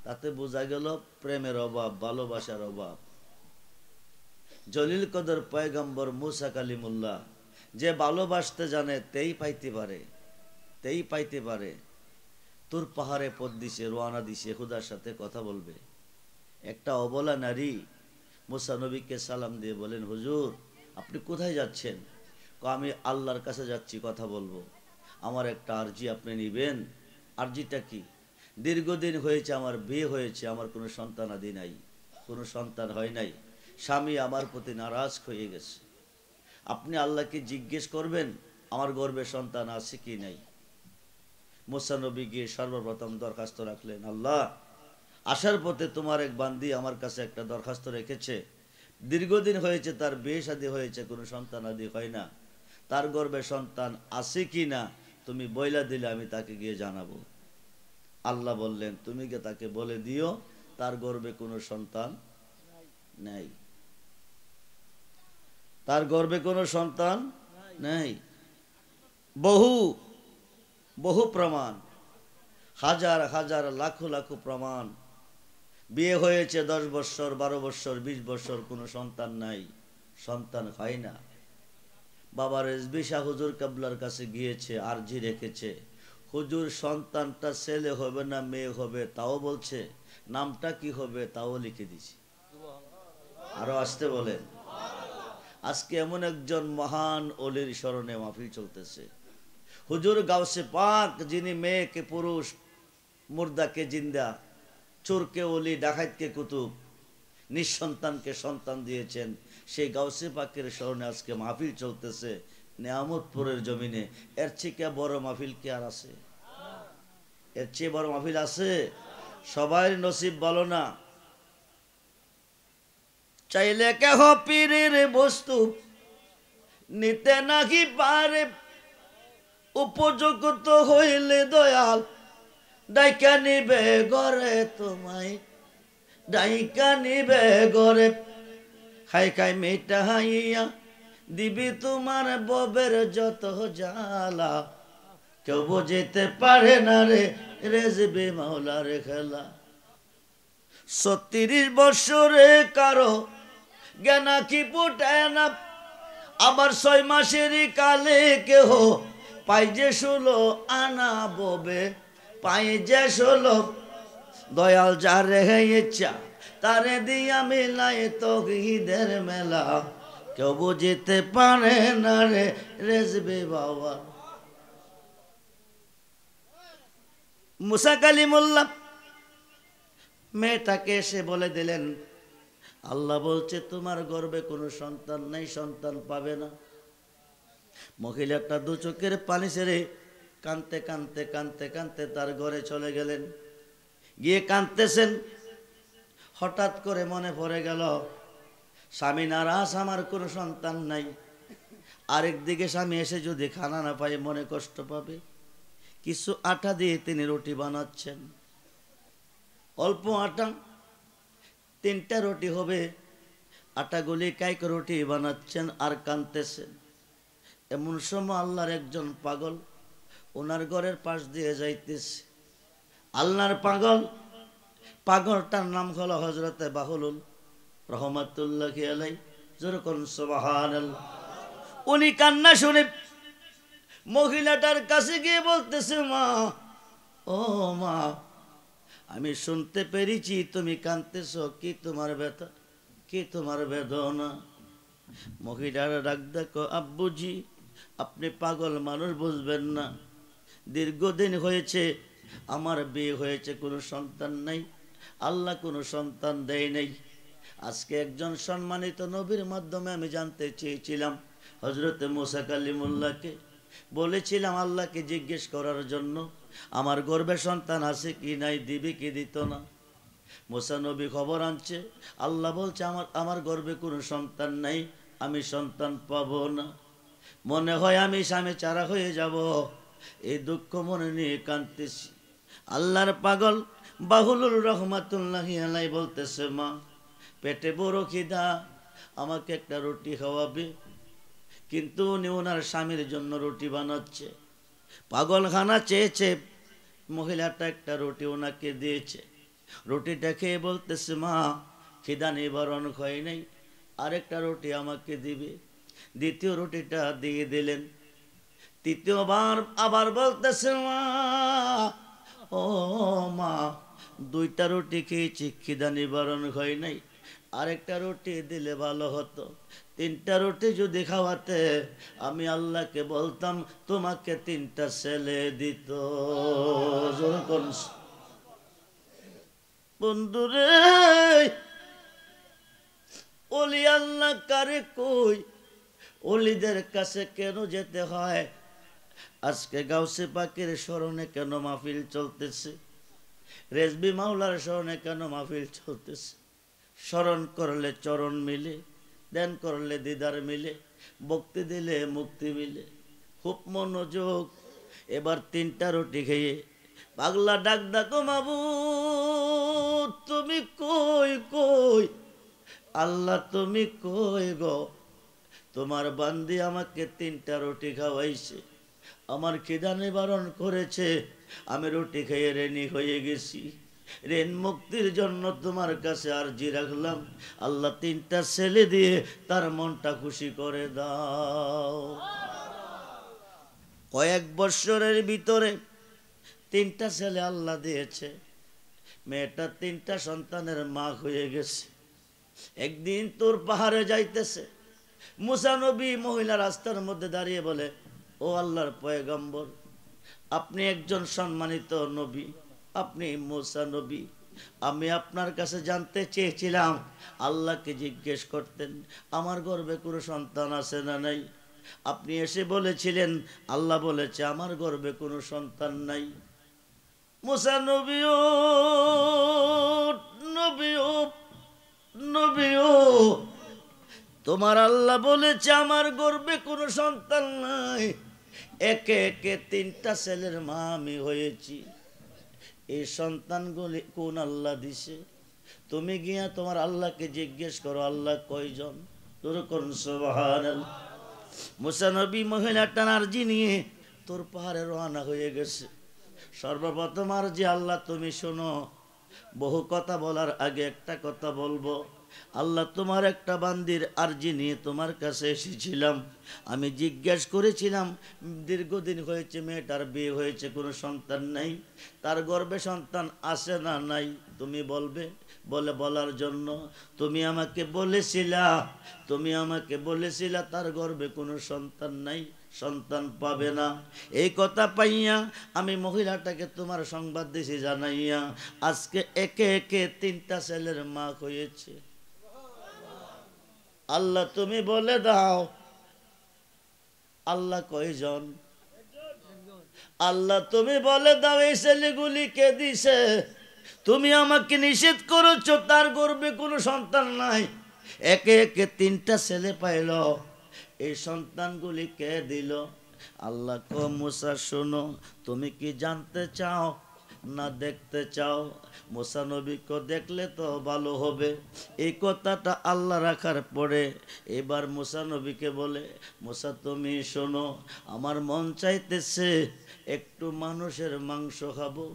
তাতে বোঝা গেল প্রেমের অভাব, ভালোবাসার অভাব। জলিল কদর পয়গম্বর মুসা কালিমুল্লাহ, যে ভালোবাসতে জানে তেই পাইতে পারে, তেই পাইতে পারে। তোর পাহাড়ে পথ দিছে, রোয়ানা দিছে, খুদার সাথে কথা বলবে। একটা অবলা নারী মুসা নবীকে সালাম দিয়ে বলেন, হুজুর আপনি কোথায় যাচ্ছেন? আমি আল্লাহর কাছে যাচ্ছি, কথা বলবো। আমার একটা আরজি আপনি নিবেন। আরজিটা কি? দীর্ঘদিন হয়েছে আমার বিয়ে হয়েছে, আমার কোনো সন্তান আদি নাই, কোনো সন্তান হয় নাই। স্বামী আমার প্রতি নারাজ হয়ে গেছে। আপনি আল্লাহকে জিজ্ঞেস করবেন আমার গর্ভে সন্তান আছে কি নাই। মুসা নবী গিয়ে সর্বপ্রথম দরখাস্ত রাখলেন, আল্লাহ আসার পথে তোমার এক বান্দি আমার কাছে একটা দরখাস্ত রেখেছে। দীর্ঘদিন হয়েছে তার বিয়ে শাদী হয়েছে, কোনো সন্তান আদি হয় না। তার গর্ভে সন্তান আছে কি না তুমি বইলা দিলে আমি তাকে গিয়ে জানাবো। আল্লাহ বললেন, তুমি গিয়ে তাকে বলে দিও তার গর্ভে কোনো সন্তান নেই, তার গর্ভে কোনো সন্তান নেই। বহু বহু প্রমাণ, হাজার হাজার লাখো লাখো প্রমাণ। বিয়ে হয়েছে 10 বছর, 12 বছর, 20 বছর, কোনো সন্তান নাই, সন্তান হয় না। বাবা রেজবি শাহ হুজুর কাবলার কাছে গিয়েছে, আরজি রেখেছে, হুজুর সন্তানটা ছেলে হবে না মেয়ে হবে তাও বলছে, নামটা কি হবে তাও লিখে দিছি। আরো আসতে বলেন। আজকে এমন একজন মহান অলির স্মরণে মাহফিল চলতেছে, হুজুর গাউসে পাক, যিনি মেয়েকে পুরুষ, মুর্দাকে জিন্দা, চোরকে অলি, ডাকাতকে কুতুব, নিঃসন্তানকে সন্তান দিয়েছেন, সেই গাউসে পাকের স্মরণে আজকে মাহফিল চলতেছে নেয়ামতপুরের জমিনে। এর চেয়ে বড় মাহফিল কি আর আছে? এর চেয়ে বড় মাহফিল আছে? সবাই নসিব বলো না। চাইলে কেহ পীরের বস্তু নিতে নাকি পারে, উপযুক্ত হইলে দয়াল ডাইকা নিবে গরে তোমায়, ডাইকা নিবে গরে। খাই খাই মিটা হাইয়া দিবি তোমার ববের যত জ্বালা, কেউ বুঝিতে পারে না রে রেজবে মাওলার খেলা। 36 বছরে কারো জ্ঞানা কি ফুটে না, আবার 6 মাসেরই কালে কেহ পাই যে 16 আনা ববে, পাই যে 16। দয়াল যারে ইচ্ছা তারে দিয়া মিলাই তো ঈদের মেলা, কেউ বুঝিতে পারে না রে রেজবে বাবা। মুসা কালিমুল্লাহ মেয়েটাকে এসে বলে দিলেন, আল্লাহ বলছে তোমার গর্ভে কোনো সন্তান নেই, সন্তান পাবে না। মহিলাটা 2 চোখের পানি ছেড়ে কাঁদতে কাঁদতে কাঁদতে কাঁদতে তার ঘরে চলে গেলেন। গিয়ে কাঁদতেছেন, হঠাৎ করে মনে পড়ে গেল স্বামী নারাজ, আমার কোনো সন্তান নাই। আরেকদিকে স্বামী এসে যদি খানা না পায় মনে কষ্ট পাবে। কিছু আটা দিয়ে তিনি রুটি বানাচ্ছেন, অল্প আটা, 3টা রুটি হবে। আটাগুলি কাইক রুটি বানাচ্ছেন আর কাঁদতেছেন। এমন সময় আল্লাহর একজন পাগল ওনার ঘরের পাশ দিয়ে যাইতেছে। আল্লাহর পাগল, পাগলটার নাম হলো হযরতে বাহুলুল রহমাতুল্লাহি আলাইহি, যেরকম সুবহানাল্লাহ। উনি কান্না শুনে মহিলাটার কাছে গিয়ে বলতেছে, মা, ও মা, আমি শুনতে পেরেছি তুমি কাঁদতেছ, কি তোমার ব্যথা, কি তোমার বেদনা? মহিলারা ডাক দেখো, আব্বুজি আপনি পাগল মানুষ, বুঝবেন না। দীর্ঘদিন হয়েছে আমার বিয়ে হয়েছে, কোনো সন্তান নাই, আল্লাহ কোনো সন্তান দেয় নাই। আজকে একজন সম্মানিত নবীর মাধ্যমে আমি জানতে চেয়েছিলাম হযরতে মুসা কালিমুল্লাহকে, বলেছিলাম আল্লাহকে জিজ্ঞেস করার জন্য আমার গর্ভে সন্তান আছে কি নাই, দিবি কি দিত না। মুসা নবী খবর আনছে, আল্লাহ বলছে আমার গর্ভে কোনো সন্তান নাই, আমি সন্তান পাবো না। মনে হয় আমি স্বামী চারা হয়ে যাব, এই দুঃখ মনে নিয়ে কাঁদতেছি। আল্লাহর পাগল বাহুলুর রহমাতুল্লাহি আলাইহি বলতেছে, মা পেটে বড় খিদা, আমাকে একটা রুটি খাওয়াবে। কিন্তু উনি ওনার স্বামীর জন্য রুটি বানাচ্ছে। পাগলখানা চেয়েছে, মহিলাটা একটা রুটি ওনাকে দিয়েছে। রুটিটা খেয়ে বলতেছে, মা খিদা নিবারণ হয় নাই, আরেকটা রুটি আমাকে দিবে। দ্বিতীয় রুটিটা দিয়ে দিলেন। তৃতীয়বার আবার বলতেছে, মা ও মা, দুইটা রুটি খেয়েছি, খিদা নিবারণ হয় নাই, আরেকটা রুটি দিলে ভালো হতো। তিনটা রুটি যদি খাওয়াতে আমি আল্লাহকে বলতাম তোমাকে তিনটা ছেলে দিত। বন্ধুরে, ওলি আল্লাহ কারে কই, ওলিদের কাছে কেন যেতে হয়? আজকে গাউসে পাকের স্মরণে কেন মাহফিল চলতেছে? রেজবি মাওলার স্মরণে কেন মাহফিল চলতেছে? স্মরণ করলে চরণ মিলে, ধ্যান করলে দিদার মিলে, ভক্তি দিলে মুক্তি মিলে। খুব মনোযোগ। এবার তিনটা রুটি খেয়ে পাগলা ডাক ডাকো, মাবুদ তুমি কই কই, আল্লাহ তুমি কই গো? তোমার বান্দি আমাকে তিনটা রুটি খাওয়াইছে, আমার খিদা নিবারণ করেছে, আমি রুটি খেয়ে রেনি হয়ে গেছি। ঋণ মুক্তির জন্য তোমার কাছে আরজি রাখলাম, আল্লাহ তিনটা ছেলে দিয়ে তার মনটা খুশি করে দাও। কয়েক বৎসরের ভিতরে তিনটা ছেলে আল্লাহ দিয়েছে। মেয়েটা তিনটা সন্তানের মা হয়ে গেছে। একদিন তোর পাহাড়ে যাইতেছে, মুসা নবী মহিলা রাস্তার মধ্যে দাঁড়িয়ে বলে, ও আল্লাহর পয়গম্বর, আপনি একজন সম্মানিত নবী, আপনি মুসা নবী, আমি আপনার কাছে জানতে চেয়েছিলাম, আল্লাহকে জিজ্ঞেস করতেন আমার গর্ভে কোনো সন্তান আছে না নাই। আপনি এসে বলেছিলেন আল্লাহ বলেছে আমার গর্ভে কোনো সন্তান নাই। মুসা নবী, ও নবী, ও নবী, ও তোমার আল্লাহ বলেছে আমার গর্ভে কোনো সন্তান নাই। একে একে তিনটা ছেলের মা আমি হয়েছি। এই সন্তানগুলি কোন আল্লাহ দিছে? তুমি গিয়া তোমার আল্লাহকে জিজ্ঞেস করো আল্লাহ কয়জন। তোর কোন সুবহানাল্লাহ। মুসা নবী মহিলাটা আরজি নিয়ে তোর পাহাড়ে রওনা হয়ে গেছে। সর্বপ্রথম আরজি, আল্লাহ তুমি শোনো, বহু কথা বলার আগে একটা কথা বলবো। আল্লাহ তোমার একটা বান্দির আরজি নিয়ে তোমার কাছে এসেছিলাম। আমি জিজ্ঞেস করেছিলাম দীর্ঘদিন হয়েছে মেয়েটার বিয়ে হয়েছে, কোনো সন্তান নাই, তার গর্ভে সন্তান আছে না নাই, তুমি বলবে। বলে বলার জন্য তুমি আমাকে বলেছিলা তার গর্ভে কোনো সন্তান নাই, সন্তান পাবে না। এই কথা পাইয়া আমি মহিলাটাকে তোমার সংবাদ দিছি জানাইয়া, আজকে একে একে তিনটা ছেলের মা হয়েছে। আল্লাহ তুমি বলে দাও আল্লাহ কয়জন? আল্লাহ তুমি বলে দাও এই ছেলেগুলি কে দিছে? তুমি আমাকে নিষেধ করেছো তার গর্ভে কোনো সন্তান নাই, একে একে তিনটা ছেলে পাইল, এই সন্তানগুলি কে দিল? আল্লাহ কো মুসা শোনো, তুমি কি জানতে চাও না দেখতে চাও? মুসা নবীকে দেখলে তো ভালো হবে। এই কথাটা আল্লাহ রাখার পরে এবার মুসা নবীকে বলে, মুসা তুমি শোনো, আমার মন চাইতেছে একটু মানুষের মাংস খাবো,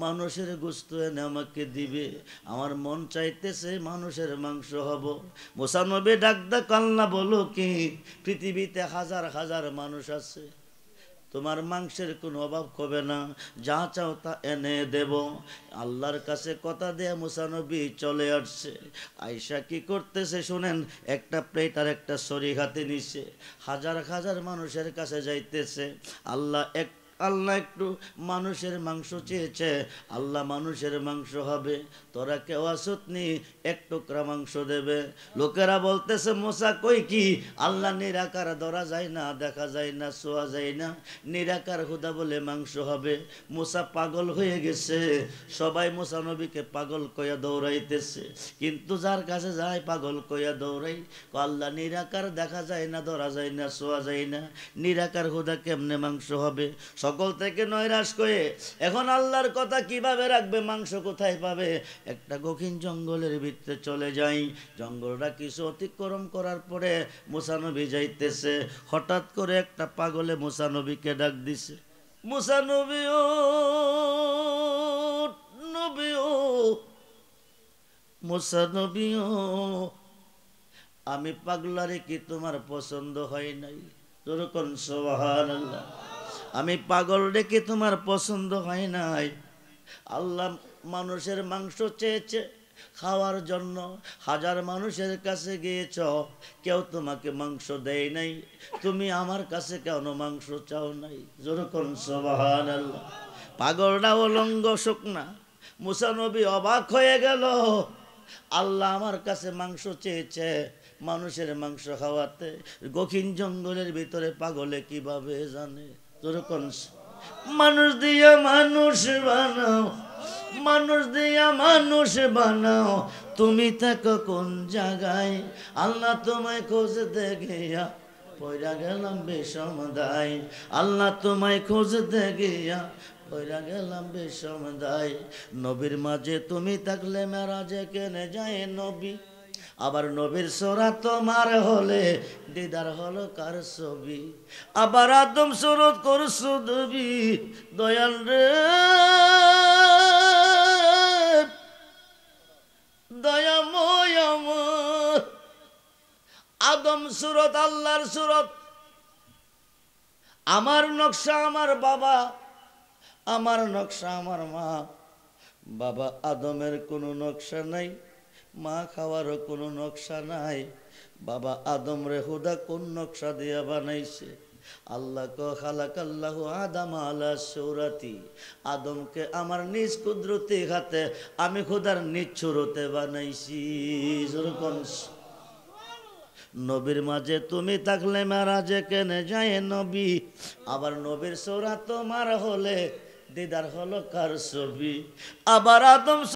মানুষের গোশত এনে আমাকে দিবে, আমার মন চাইতেছে মানুষের মাংস হবো। মুসা নবী ডাক ডাক আল্লাহ বলো কি, পৃথিবীতে হাজার হাজার মানুষ আছে, তোমার মাংসের কোনো অভাব হবে না, যা চাও তা এনে দেব। আল্লাহর কাছে কথা দেয়া মুসা নবী চলে আসছে। আয়েশা কি করতেছে শুনেন, একটা প্লেট আর একটা ছড়ি হাতে নিছে, হাজার হাজার মানুষের কাছে যাইতেছে। আল্লাহ একটু মানুষের মাংস চেয়েছে, আল্লাহ মানুষের মাংস হবে, তোরা কেউ আসতনি এক টুকরা মাংস দেবে। লোকেরা বলতেছে মুসা কই কি, আল্লাহ নিরাকার, ধরা যায় না, দেখা যায় না, ছোঁয়া যায় না, নিরাকার খোদা বলে মাংস হবে। মুসা পাগল হয়ে গেছে, সবাই মুসা নবীকে পাগল কইয়া দৌড়াইতেছে, কিন্তু যার কাছে যায় পাগল কইয়া দৌড়াই। আল্লাহ নিরাকার, দেখা যায় না, ধরা যায় না, ছোঁয়া যায় না, নিরাকার খোদা কেমনে মাংস হবে? সকল থেকে নৈরাশ করে এখন আল্লাহর কথা কিভাবে রাখবে, মাংস কোথায় পাবে? একটা গহীন জঙ্গলের ভিতরে চলে যাই। জঙ্গলটা কিছু অতিক্রম করার পরে মুসা নবী যাইতেছে, হঠাৎ করে একটা পাগলে মুসা নবীকে ডাক দিছে, মুসা নবী ও, নবী ও, মুসা নবীও আমি পাগলারে কি তোমার পছন্দ হয় নাই? যেরকম সুবহানাল্লাহ। আমি পাগল রেখে তোমার পছন্দ হয় নাই। আল্লাহ মানুষের মাংস চেয়েছে খাওয়ার জন্য, হাজার মানুষের কাছে গিয়েছ, কেউ তোমাকে মাংস দেয় নাই, তুমি আমার কাছে কেন মাংস চাও নাই? যেরকম সুবহানাল্লাহ। পাগলটা অলঙ্গ শুকনা। মুসা নবী অবাক হয়ে গেল, আল্লাহ আমার কাছে মাংস চেয়েছে, মানুষের মাংস খাওয়াতে গহীন জঙ্গলের ভিতরে পাগলে কিভাবে জানে? যেরকম মানুষ দিয়া মানুষ বানাও, মানুষ দিয়া মানুষ বানাও, তুমি থাকো কোন জায়গায়? আল্লাহ তোমায় খুঁজতে গিয়া পয়রা গেলাম বিষম দায়। আল্লাহ তোমায় খুঁজতে গিয়া পয়রা গেলাম বিষম দায়। নবীর মাঝে তুমি থাকলে মেরাজে কেনে যায় নবী? আবার নবীর সোরা তোমার হলে দিদার হলো কার ছবি? আবার আদম সুরত করছো নবী দয়াল রে, দয়াময় আমার। আদম সুরত আল্লাহর সুরত, আমার নকশা আমার বাবা, আমার নকশা আমার মা। বাবা আদমের কোনো নকশা নাই, মা খাওয়ারও কোনো নকশা নাই। বাবা আদম রে হুদা কোন নকশা দিয়া বানাইছে? আল্লাহ কো খালাকাল্লাহু আদম আলা সূরাতি, আদমকে আমার নিজ কুদরতি হাতে আমি খোদার নিজ সুরতে বানাইছি। যেরকম নবীর মাঝে তুমি থাকলে মেরাজে কেনে যায় নবী? আবার নবীর সূরা তোমার হলে দিদার হলো কার ছবি? আবার আদম